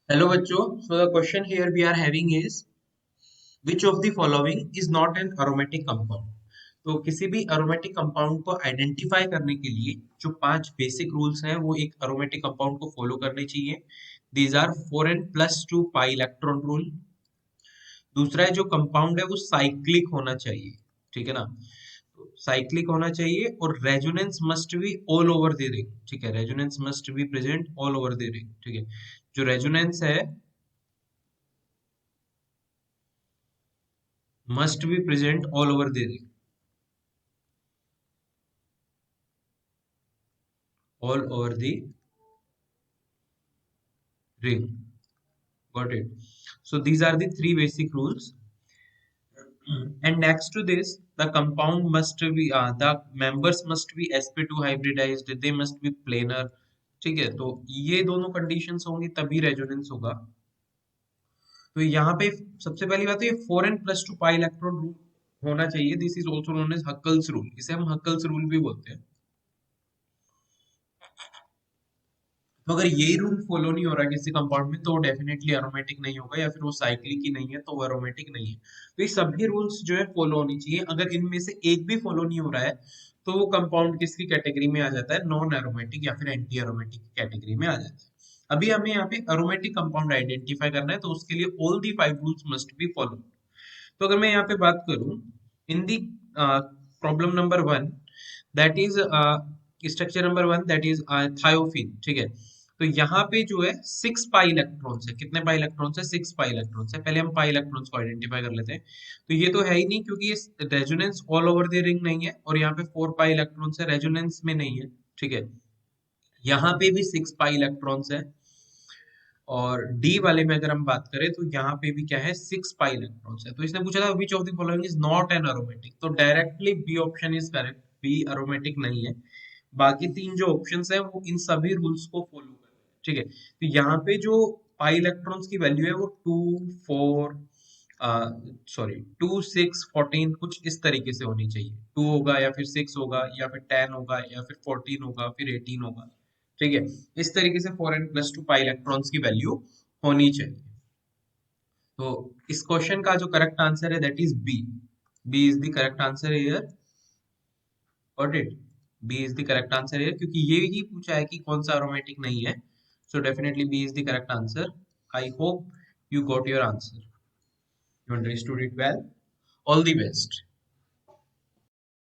Hello बच्चों, so the question here we are having is which of the following is not an aromatic compound? तो किसी भी aromatic compound को identify करने के लिए जो 5 बेसिक रूल्स हैं वो एक aromatic compound को फॉलो करने चाहिए. These are 4n+2 pi electron rule. दूसरा है जो कंपाउंड है वो साइक्लिक होना चाहिए, ठीक है ना. साइक्लिक होना चाहिए और resonance must be all over the ring, ठीक है. Resonance must be present all over the ring, ठीक है. जो रेजोनेंस है must be present all over the ring, all over the ring. Got it? So these are the 3 basic rules. And next to this, the compound must be the members must be sp2 hybridized, they must be planar. ठीक है, तो ये दोनों conditions होंगी तभी resonance होगा. तो यहाँ पे सबसे पहली बात तो ये 4n+2 पाई इलेक्ट्रॉन रूल होना चाहिए. This is also known as Huckel's rule, इसे हम हक्कल्स रूल भी बोलते हैं. तो अगर यही रूल फॉलो नहीं हो रहा है किसी कंपाउंड में तो वो डेफिनेटली एरोमेटिक नहीं होगा, या फिर वो साइक्लिक ही नहीं है तो वो एरोमेटिक नहीं है. तो ये सभी रूल्स जो है फॉलो होनी चाहिए. अगर इनमें से एक भी फॉलो नहीं हो रहा है तो वो कंपाउंड किसकी कैटेगरी में आ जाता है? नॉन एरोमेटिक या फिर एंटी एरोमेटिक कैटेगरी में आ जाता है. अभी हमें यहाँ पे एरोमेटिक कंपाउंड आइडेंटिफाई करना है, तो उसके लिए all the 5 rules must be follow. तो अगर मैं यहाँ पे बात करूं in the problem number 1, that is structure number 1, that is thiophene, ठीक है. तो यहाँ पे जो है 6 पाई इलेक्ट्रॉन्स है. कितने पाई इलेक्ट्रॉन्स है? 6 पाई इलेक्ट्रॉन्स है. पहले हम पाई इलेक्ट्रॉन्स को आइडेंटिफाई कर लेते हैं. तो ये तो है ही नहीं क्योंकि ये resonance all over the ring नहीं है, और यहाँ पे 4 पाई इलेक्ट्रॉन्स है, रेजोनेंस में नहीं है, ठीक है. यहाँ पे भी 6 पाई इलेक्ट्रॉन्स है. और डी वाले में अगर हम बात करें तो यहाँ पे भी क्या है? 6 पाई इलेक्ट्रॉन्स है. तो इसने पूछा था which of the following is not an aromatic, तो directly B option is correct. B aromatic नहीं है. बाकी 3 जो ऑप्शंस है वो इन सभी रूल्स को फॉलो कर रहे हैं, ठीक है. तो यहाँ पे जो पाई इलेक्ट्रॉन्स की वैल्यू है वो 2 4 सॉरी 2 6 14 कुछ इस तरीके से होनी चाहिए. 2 होगा या फिर 6 होगा या फिर 10 होगा या फिर 14 होगा फिर 18 होगा, ठीक है. इस तरीके से 4n+2 पाई इलेक्ट्रॉन्स की वैल्यू होनी चाहिए. तो इस क्वेश्चन का जो करेक्ट आंसर है that is B. B is the correct answer here. Got it? B is the correct answer here क्योंकि ये ही पूछा है कि कौन सा एरोमेटिक नहीं है. So definitely be is the correct answer. I hope you got your answer. You understood it well. All the best.